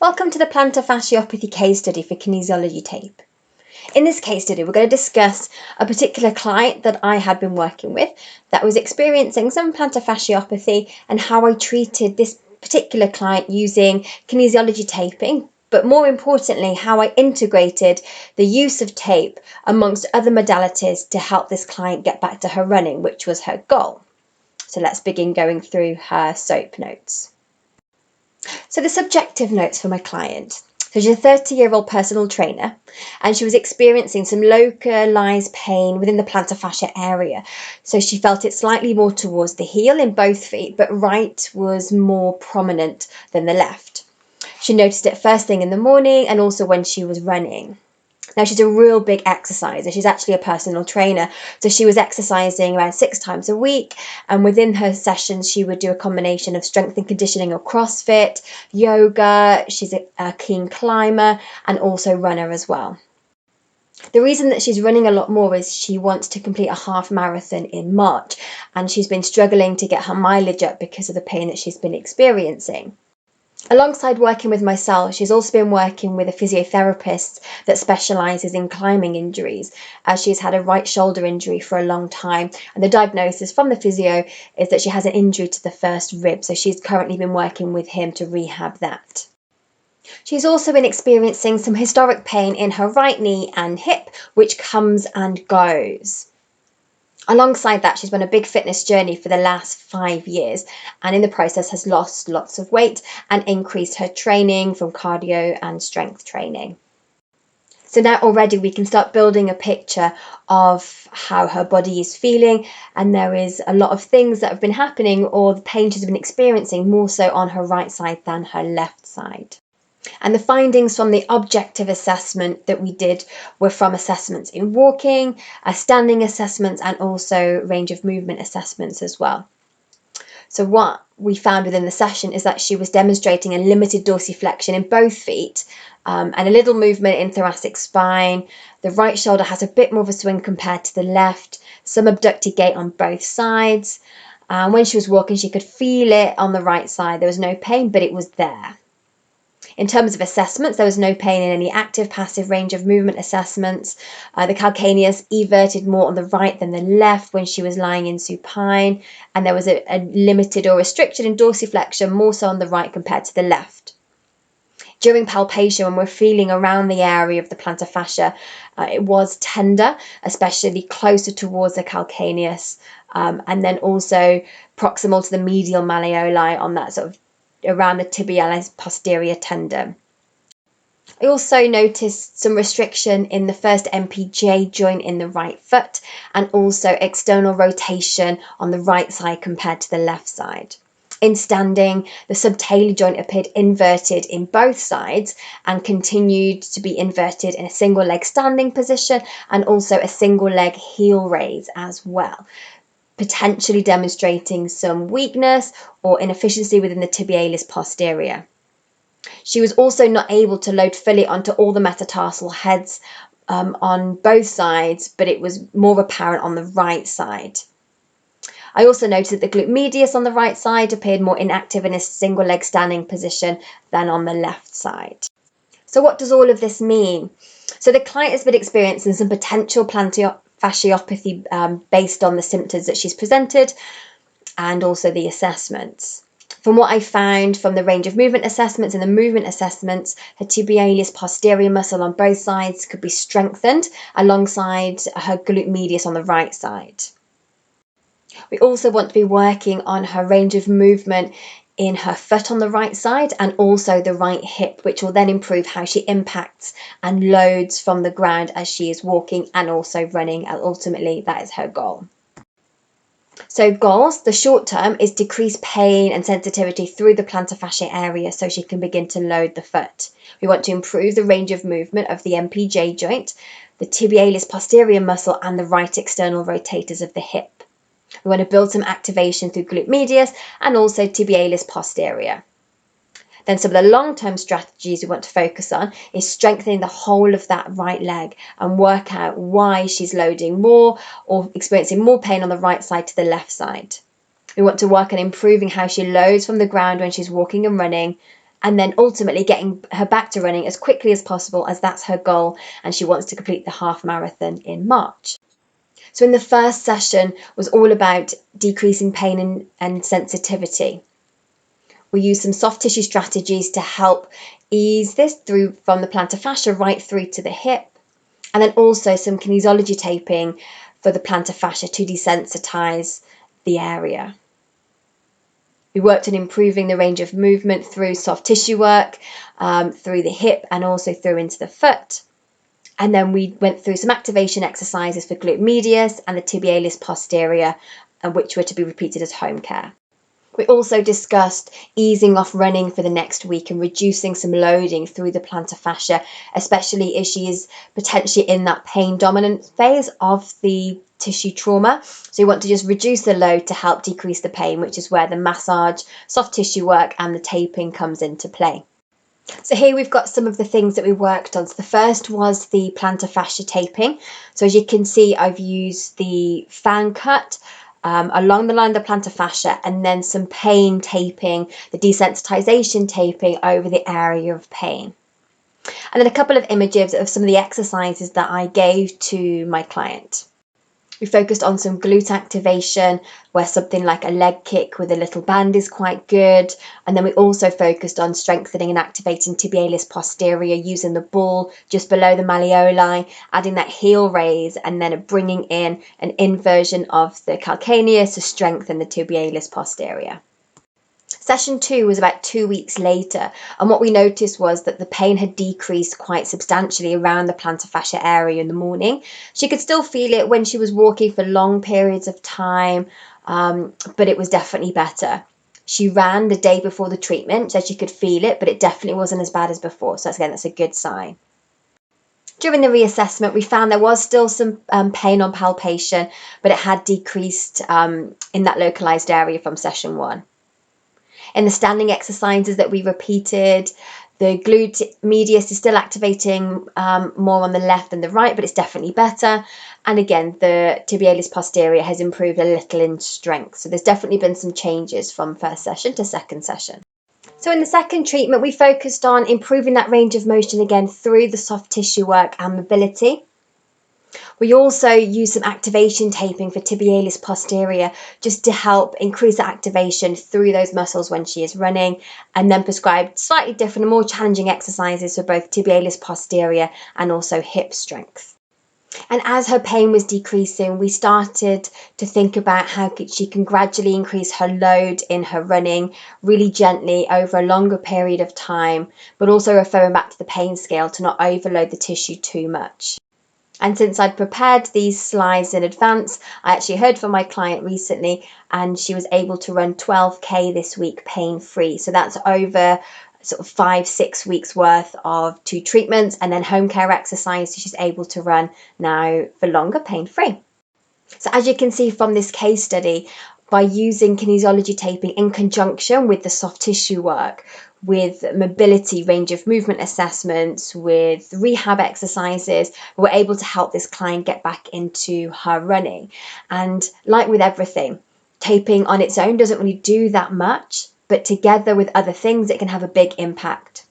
Welcome to the plantar fasciopathy case study for kinesiology tape. In this case study, we're going to discuss a particular client that I had been working with that was experiencing some plantar fasciopathy and how I treated this particular client using kinesiology taping, but more importantly, how I integrated the use of tape amongst other modalities to help this client get back to her running, which was her goal. So let's begin going through her SOAP notes. So the subjective notes for my client. So she's a 30-year-old personal trainer, and she was experiencing some localized pain within the plantar fascia area. So she felt it slightly more towards the heel in both feet, but right was more prominent than the left. She noticed it first thing in the morning and also when she was running. Now, she's a real big exerciser. She's actually a personal trainer. So she was exercising around 6 times a week. And within her sessions, she would do a combination of strength and conditioning or CrossFit, yoga. She's a keen climber and also runner as well. The reason that she's running a lot more is she wants to complete a half marathon in March. And she's been struggling to get her mileage up because of the pain that she's been experiencing. Alongside working with myself, she's also been working with a physiotherapist that specialises in climbing injuries, as she's had a right shoulder injury for a long time, and the diagnosis from the physio is that she has an injury to the first rib, so she's currently been working with him to rehab that. She's also been experiencing some historic pain in her right knee and hip, which comes and goes. Alongside that, she's been on a big fitness journey for the last 5 years, and in the process has lost lots of weight and increased her training from cardio and strength training. So now already we can start building a picture of how her body is feeling, and there is a lot of things that have been happening or the pain she's been experiencing more so on her right side than her left side. And the findings from the objective assessment that we did were from assessments in walking, standing assessments, and also range of movement assessments as well. So what we found within the session is that she was demonstrating a limited dorsiflexion in both feet and a little movement in thoracic spine. The right shoulder has a bit more of a swing compared to the left, some abducted gait on both sides. When she was walking, she could feel it on the right side. There was no pain, but it was there. In terms of assessments, there was no pain in any active, passive range of movement assessments. The calcaneus everted more on the right than the left when she was lying in supine, and there was a limited or restriction in dorsiflexion, more so on the right compared to the left. During palpation, when we're feeling around the area of the plantar fascia, it was tender, especially closer towards the calcaneus, and then also proximal to the medial malleoli on that sort of around the tibialis posterior tendon. I also noticed some restriction in the first MPJ joint in the right foot, and also external rotation on the right side compared to the left side. In standing, the subtalar joint appeared inverted in both sides and continued to be inverted in a single leg standing position and also a single leg heel raise as well, potentially demonstrating some weakness or inefficiency within the tibialis posterior. She was also not able to load fully onto all the metatarsal heads on both sides, but it was more apparent on the right side. I also noticed that the glute medius on the right side appeared more inactive in a single leg standing position than on the left side. So what does all of this mean? So the client has been experiencing some potential plantar fasciopathy based on the symptoms that she's presented and also the assessments. From what I found from the range of movement assessments and the movement assessments, her tibialis posterior muscle on both sides could be strengthened alongside her glute medius on the right side. We also want to be working on her range of movement in her foot on the right side and also the right hip, which will then improve how she impacts and loads from the ground as she is walking and also running, and ultimately that is her goal. So goals, the short term is decrease pain and sensitivity through the plantar fascia area so she can begin to load the foot. We want to improve the range of movement of the MPJ joint, the tibialis posterior muscle and the right external rotators of the hip. We want to build some activation through glute medius and also tibialis posterior. Then some of the long-term strategies we want to focus on is strengthening the whole of that right leg and work out why she's loading more or experiencing more pain on the right side to the left side. We want to work on improving how she loads from the ground when she's walking and running, and then ultimately getting her back to running as quickly as possible, as that's her goal, and she wants to complete the half marathon in March. So in the first session was all about decreasing pain and sensitivity. We used some soft tissue strategies to help ease this through from the plantar fascia right through to the hip, and then also some kinesiology taping for the plantar fascia to desensitize the area. We worked on improving the range of movement through soft tissue work, through the hip and also through into the foot. And then we went through some activation exercises for glute medius and the tibialis posterior, which were to be repeated as home care. We also discussed easing off running for the next week and reducing some loading through the plantar fascia, especially if she is potentially in that pain dominant phase of the tissue trauma. So you want to just reduce the load to help decrease the pain, which is where the massage, soft tissue work and the taping comes into play. So here we've got some of the things that we worked on. So the first was the plantar fascia taping. So as you can see, I've used the fan cut along the line of the plantar fascia, and then some pain taping, the desensitization taping over the area of pain. And then a couple of images of some of the exercises that I gave to my client. We focused on some glute activation, where something like a leg kick with a little band is quite good. And then we also focused on strengthening and activating tibialis posterior using the ball just below the malleoli, adding that heel raise, and then bringing in an inversion of the calcaneus to strengthen the tibialis posterior. Session 2 was about 2 weeks later, and what we noticed was that the pain had decreased quite substantially around the plantar fascia area in the morning. She could still feel it when she was walking for long periods of time, but it was definitely better. She ran the day before the treatment, so she could feel it, but it definitely wasn't as bad as before, so that's a good sign. During the reassessment, we found there was still some pain on palpation, but it had decreased in that localized area from session 1. In the standing exercises that we repeated, the glute medius is still activating more on the left than the right, but it's definitely better. And again, the tibialis posterior has improved a little in strength. So there's definitely been some changes from first session to second session. So in the second treatment, we focused on improving that range of motion again through the soft tissue work and mobility. We also use some activation taping for tibialis posterior just to help increase the activation through those muscles when she is running, and then prescribed slightly different and more challenging exercises for both tibialis posterior and also hip strength. And as her pain was decreasing, we started to think about how she can gradually increase her load in her running really gently over a longer period of time, but also referring back to the pain scale to not overload the tissue too much. And since I'd prepared these slides in advance, I actually heard from my client recently, and she was able to run 12K this week pain-free. So that's over sort of 5-6 weeks worth of 2 treatments and then home care exercise. So she's able to run now for longer pain-free. So as you can see from this case study, by using kinesiology taping in conjunction with the soft tissue work, with mobility, range of movement assessments, with rehab exercises, we're able to help this client get back into her running. And like with everything, taping on its own doesn't really do that much, but together with other things, it can have a big impact.